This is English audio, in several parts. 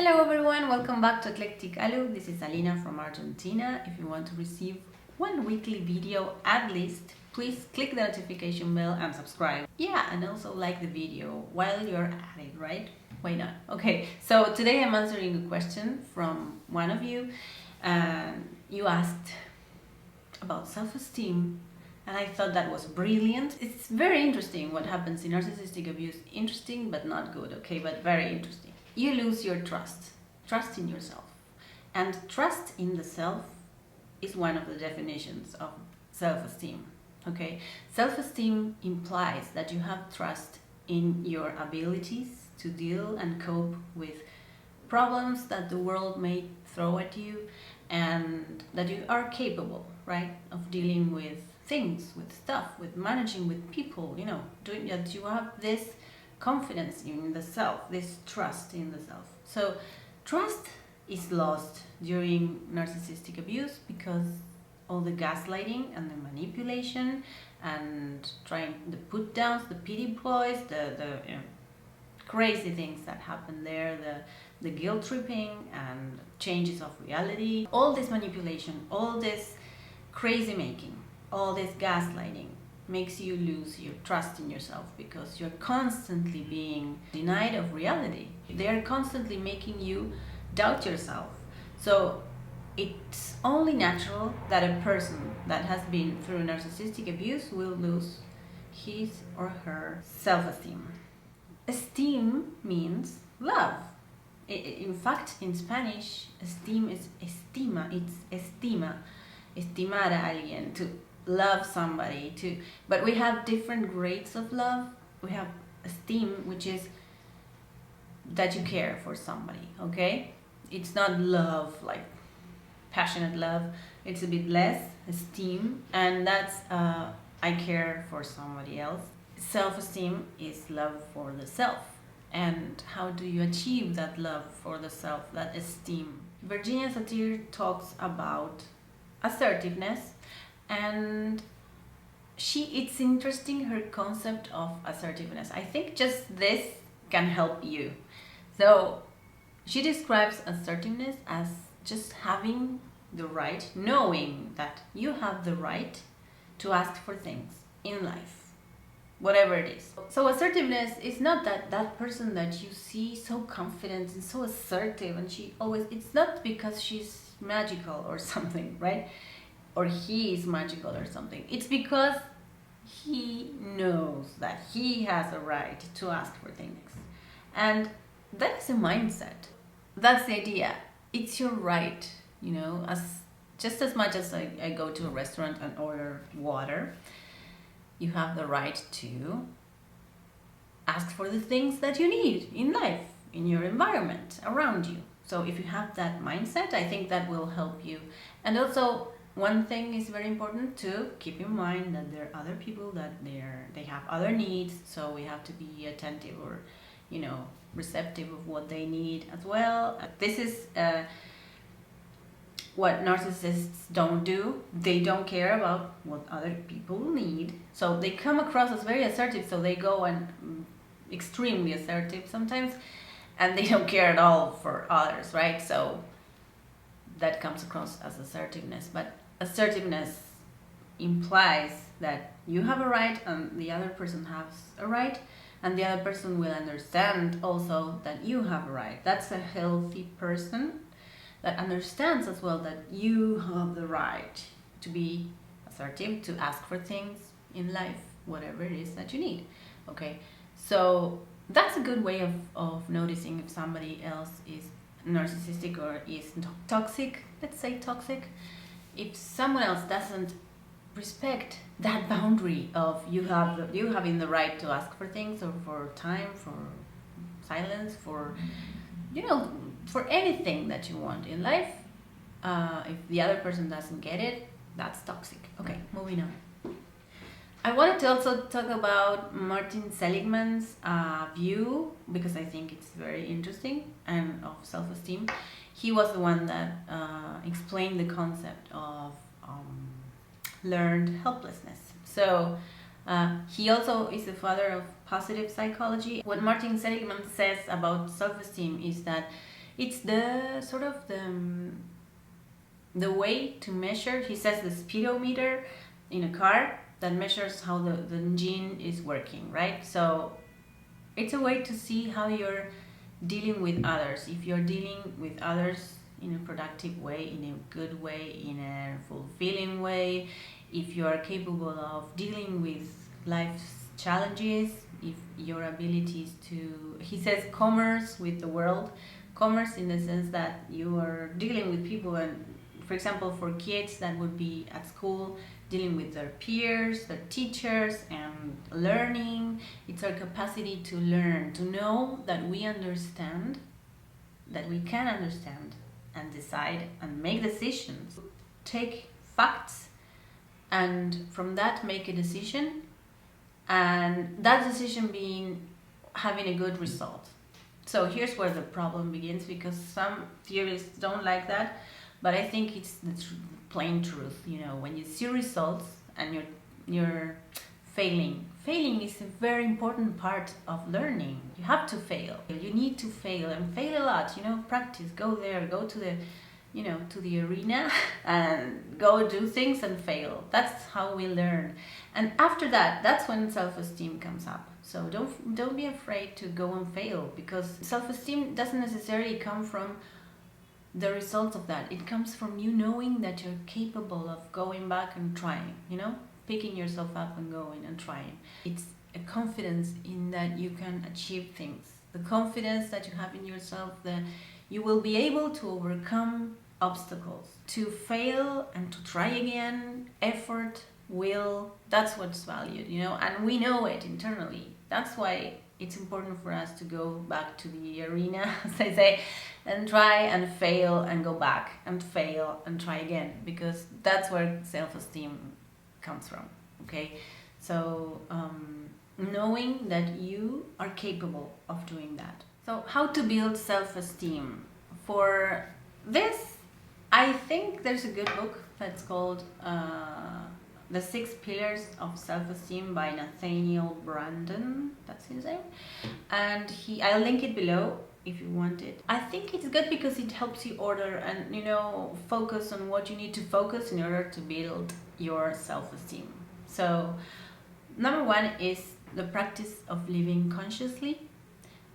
Hello everyone, welcome back to Eclectic. This is Alina from Argentina. If you want to receive one weekly video at least, please click the notification bell and subscribe. Yeah, and also like the video while you're at it, right? Why not? Okay, so today I'm answering a question from one of you, and you asked about self-esteem, and I thought that was brilliant. It's very interesting what happens in narcissistic abuse. Interesting but not good, okay, but very interesting. You lose your trust in yourself. And trust in the self is one of the definitions of self-esteem, okay? Self-esteem implies that you have trust in your abilities to deal and cope with problems that the world may throw at you, and that you are capable, right, of dealing with things, with stuff, with managing with people, doing that. You have this confidence in the self, this trust in the self. So trust is lost during narcissistic abuse because all the gaslighting and the manipulation and trying the put downs, the pity ploys, the crazy things that happen there, the guilt tripping and changes of reality, all this manipulation, all this crazy making, all this gaslighting makes you lose your trust in yourself because you're constantly being denied of reality. They're constantly making you doubt yourself. So it's only natural that a person that has been through narcissistic abuse will lose his or her self-esteem. Esteem means love. In fact, in Spanish, esteem is estima. It's estima. Estimar a alguien, to love somebody, but we have different grades of love. We have esteem, which is that you care for somebody, okay? It's not love, like passionate love. It's a bit less esteem, and that's I care for somebody else. Self-esteem is love for the self. And how do you achieve that love for the self, that esteem? Virginia Sudhir talks about assertiveness, and it's interesting, her concept of assertiveness. I think just this can help you. So she describes assertiveness as just having the right, knowing that you have the right to ask for things in life, whatever it is. So assertiveness is not that person that you see so confident and so assertive, and it's not because she's magical or something, right? Or he is magical or something. It's because he knows that he has a right to ask for things. And that is a mindset. That's the idea. It's your right, just as much as I go to a restaurant and order water, you have the right to ask for the things that you need in life, in your environment, around you. So if you have that mindset, I think that will help you. And also, one thing is very important to keep in mind, that there are other people that they have other needs, so we have to be attentive or receptive of what they need as well. This is what narcissists don't do. They don't care about what other people need, so they come across as very assertive, so they go and extremely assertive sometimes, and they don't care at all for others, right? So that comes across as assertiveness. But assertiveness implies that you have a right and the other person has a right, and the other person will understand also that you have a right. That's a healthy person that understands as well that you have the right to be assertive, to ask for things in life, whatever it is that you need, okay? So that's a good way of noticing if somebody else is narcissistic or is toxic, let's say toxic. If someone else doesn't respect that boundary of you having the right to ask for things, or for time, for silence, for for anything that you want in life, if the other person doesn't get it, that's toxic. Okay, moving on. I wanted to also talk about Martin Seligman's view, because I think it's very interesting, and of self-esteem. He was the one that explained the concept of learned helplessness. So he also is the father of positive psychology. What Martin Seligman says about self-esteem is that It's the sort of the way to measure, he says, the speedometer in a car that measures how the engine is working, right? So it's a way to see how you're dealing with others. If you're dealing with others in a productive way, in a good way, in a fulfilling way, if you are capable of dealing with life's challenges, if your abilities to, he says, commerce with the world, commerce in the sense that you are dealing with people, and for example, for kids, that would be at school, dealing with their peers, their teachers, and learning. It's our capacity to learn, to know that we understand, that we can understand and decide and make decisions, take facts, and from that make a decision, and that decision being having a good result. So here's where the problem begins, because some theorists don't like that, but I think it's the plain truth. You know, when you see results and you're failing is a very important part of learning. You have to fail. You need to fail, and fail a lot. You know, practice. Go there. Go to the, you know, to the arena and go do things and fail. That's how we learn. And after that, that's when self-esteem comes up. So don't be afraid to go and fail, because self-esteem doesn't necessarily come from the results of that. It comes from you knowing that you're capable of going back and trying, you know, picking yourself up and going and trying. It's a confidence in that you can achieve things. The confidence that you have in yourself that you will be able to overcome obstacles, to fail and to try again. Effort, will, that's what's valued, you know, and we know it internally. That's why it's important for us to go back to the arena, as I say, and try and fail and go back and fail and try again, because that's where self-esteem comes from, okay? So knowing that you are capable of doing that. So how to build self-esteem? For this, I think there's a good book that's called The 6 Pillars of Self-Esteem by Nathaniel Branden, that's his name, and I'll link it below if you want it. I think it's good because it helps you order and, you know, focus on what you need to focus in order to build your self-esteem. So number 1 is the practice of living consciously,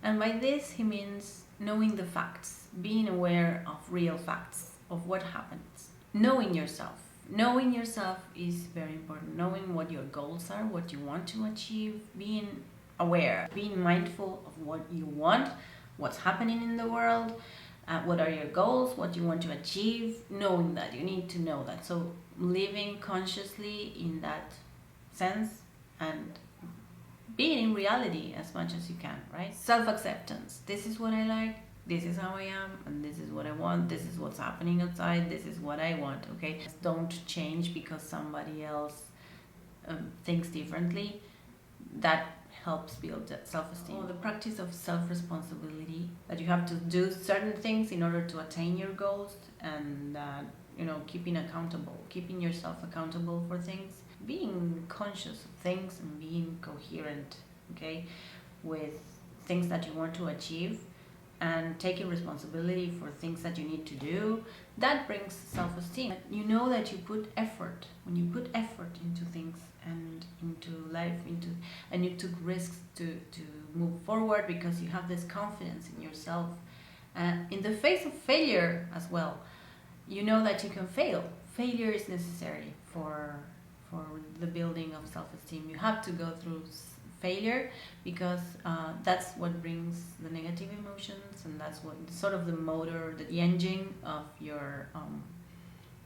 and by this he means knowing the facts, being aware of real facts, of what happens, knowing yourself. Knowing yourself is very important. Knowing what your goals are, what you want to achieve, being aware, being mindful of what you want, what's happening in the world, what are your goals, what you want to achieve, knowing that. You need to know that. So living consciously in that sense and being in reality as much as you can, right? Self-acceptance. This is what I like. This is how I am, and this is what I want. This is what's happening outside. This is what I want, okay? Don't change because somebody else thinks differently. That helps build that self-esteem. The practice of self-responsibility, that you have to do certain things in order to attain your goals, and you know, keeping yourself accountable for things, being conscious of things and being coherent, okay, with things that you want to achieve, and taking responsibility for things that you need to do. That brings self-esteem. You know that you put effort. When you put effort into things and into life, and you took risks to move forward because you have this confidence in yourself. In the face of failure as well, you know that you can fail. Failure is necessary for the building of self-esteem. You have to go through failure, because that's what brings the negative emotions, and that's what sort of the motor, the engine of your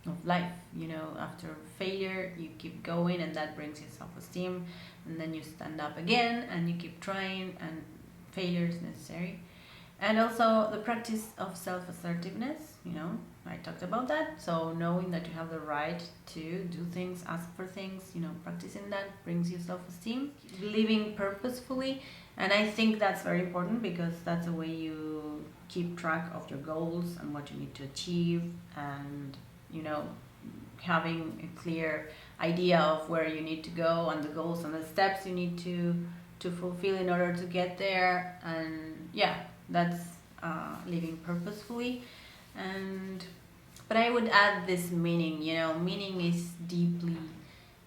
of life. You know, after failure you keep going, and that brings you self-esteem, and then you stand up again and you keep trying, and failure is necessary. And also the practice of self-assertiveness, you know, I talked about that. So knowing that you have the right to do things, ask for things, you know, practicing that brings you self-esteem. Living purposefully, and I think that's very important, because that's the way you keep track of your goals and what you need to achieve, and, you know, having a clear idea of where you need to go and the goals and the steps you need to fulfill in order to get there. And yeah, that's living purposefully. But I would add this meaning. Meaning is deeply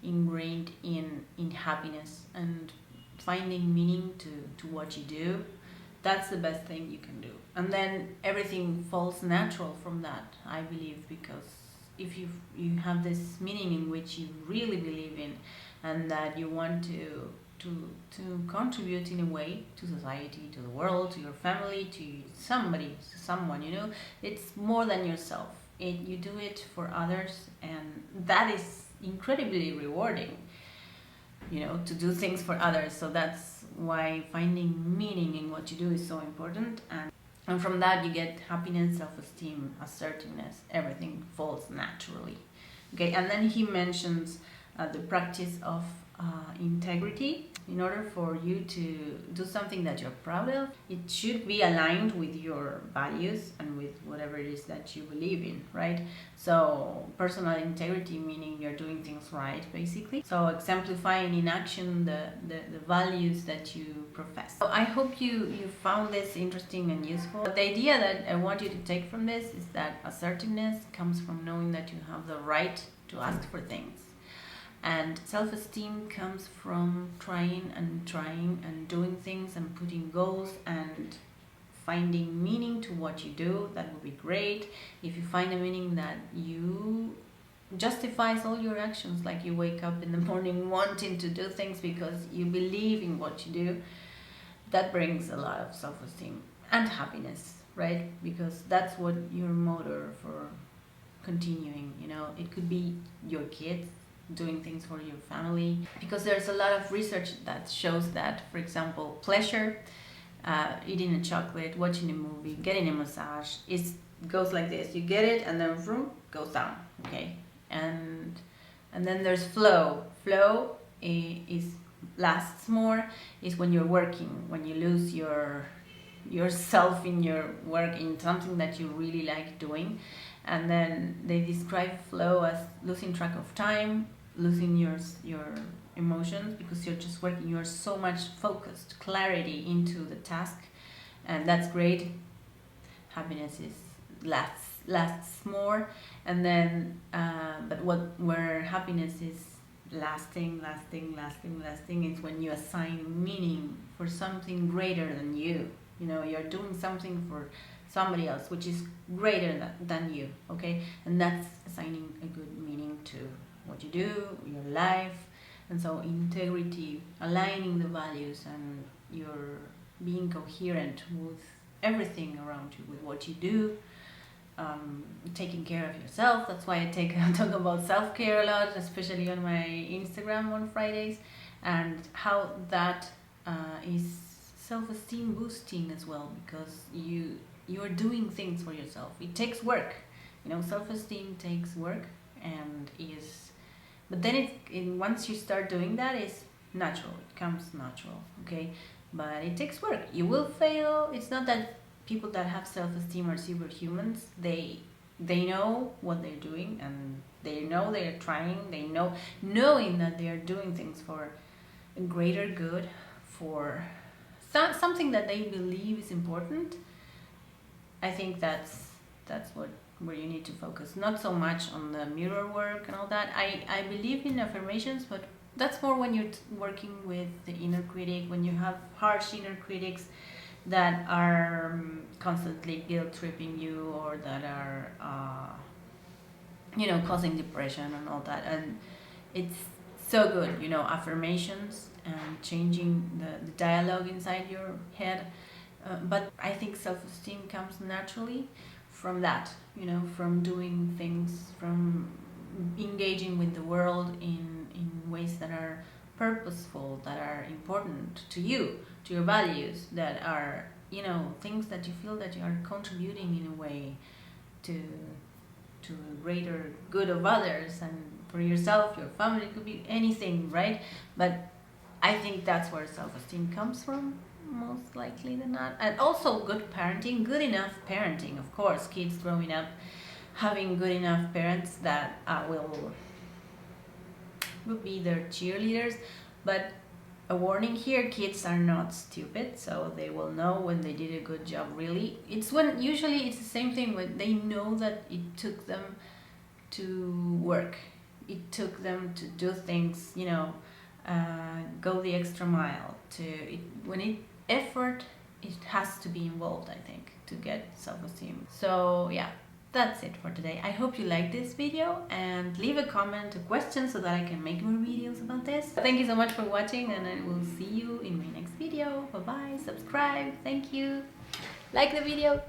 ingrained in happiness, and finding meaning to what you do, that's the best thing you can do. And then everything falls natural from that, I believe, because if you have this meaning in which you really believe in, and that you want to contribute in a way to society, to the world, to your family, to someone, it's more than yourself. You do it for others, and that is incredibly rewarding, to do things for others. So that's why finding meaning in what you do is so important, and from that you get happiness, self-esteem, assertiveness. Everything falls naturally. Okay, and then he mentions the practice of integrity. In order for you to do something that you're proud of, it should be aligned with your values and with whatever it is that you believe in, right? So personal integrity, meaning you're doing things right, basically. So exemplifying in action the values that you profess. So I hope you found this interesting and useful. But the idea that I want you to take from this is that assertiveness comes from knowing that you have the right to ask for things. And self-esteem comes from trying and doing things and putting goals and finding meaning to what you do. That would be great. If you find a meaning that you justifies all your actions, like you wake up in the morning wanting to do things because you believe in what you do, that brings a lot of self-esteem and happiness, right? Because that's what your motor for continuing, it could be your kids, doing things for your family, because there's a lot of research that shows that, for example, pleasure, eating a chocolate, watching a movie, getting a massage, goes like this. You get it and then vroom, goes down. Okay, and then there's flow. Flow lasts more, is when you're working, when you lose yourself in your work, in something that you really like doing. And then they describe flow as losing track of time, losing your emotions, because you're just working, you're so much focused, clarity into the task, and that's great. Happiness lasts more. And then but where happiness is lasting is when you assign meaning for something greater than you. You're doing something for somebody else which is greater than you. Okay, and that's assigning a good meaning to what you do, your life. And so integrity, aligning the values, and you're being coherent with everything around you, with what you do, taking care of yourself. That's why I talk about self-care a lot, especially on my Instagram on Fridays, and how that is self-esteem boosting as well, because you're doing things for yourself. It takes work, self-esteem takes work, but then once you start doing that, it's natural. It comes natural, okay? But it takes work. You will fail. It's not that people that have self-esteem are superhumans. They know what they're doing, and they know they're trying. They knowing that they are doing things for a greater good, for something that they believe is important. I think that's where you need to focus, not so much on the mirror work and all that. I believe in affirmations, but that's more when you're working with the inner critic, when you have harsh inner critics that are constantly guilt-tripping you, or that are causing depression and all that. And it's so good, affirmations and changing the dialogue inside your head. But I think self-esteem comes naturally from that, from doing things, from engaging with the world in ways that are purposeful, that are important to you, to your values, that are, things that you feel that you are contributing in a way to greater good of others, and for yourself, your family, it could be anything, right? But I think that's where self-esteem comes from, most likely than not. And also good parenting, good enough parenting, of course. Kids growing up having good enough parents that will be their cheerleaders. But A warning here, kids are not stupid, so they will know when they did a good job, really. It's when, usually it's the same thing when they know that it took them to work. It took them to do things, you know, go the extra mile. Effort, it has to be involved, I think, to get self-esteem. So yeah, that's it for today. I hope you liked this video, and leave a comment, a question, so that I can make more videos about this. Thank you so much for watching, and I will see you in my next video. Bye bye, subscribe, thank you, like the video.